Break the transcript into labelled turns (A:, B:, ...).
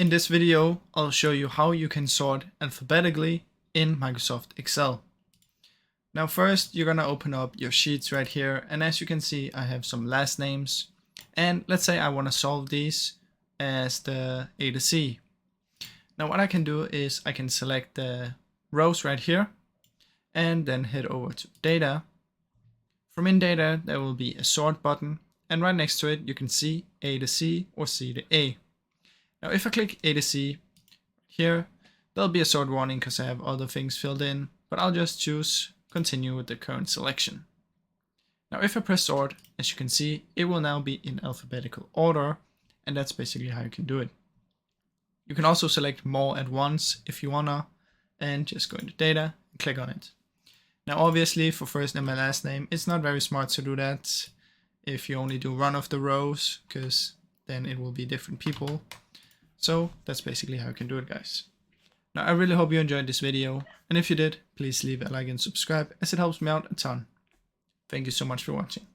A: In this video, I'll show you how you can sort alphabetically in Microsoft Excel. Now first, you're gonna open up your sheets right here, and as you can see, I have some last names. And let's say I wanna solve these as the A to C. Now what I can do is I can select the rows right here, and then head over to Data. From in Data, there will be a Sort button, and right next to it, you can see A to C or C to A. Now if I click A to C here, there'll be a sort warning because I have other things filled in, but I'll just choose Continue with the current selection. Now if I press Sort, as you can see, it will now be in alphabetical order, and that's basically how you can do it. You can also select more at once if you wanna, and just go into Data and click on it. Now obviously for first name and last name, it's not very smart to do that if you only do one of the rows, because then it will be different people. So that's basically how you can do it, guys. Now I really hope you enjoyed this video, and if you did, please leave a like and subscribe as it helps me out a ton. Thank you so much for watching.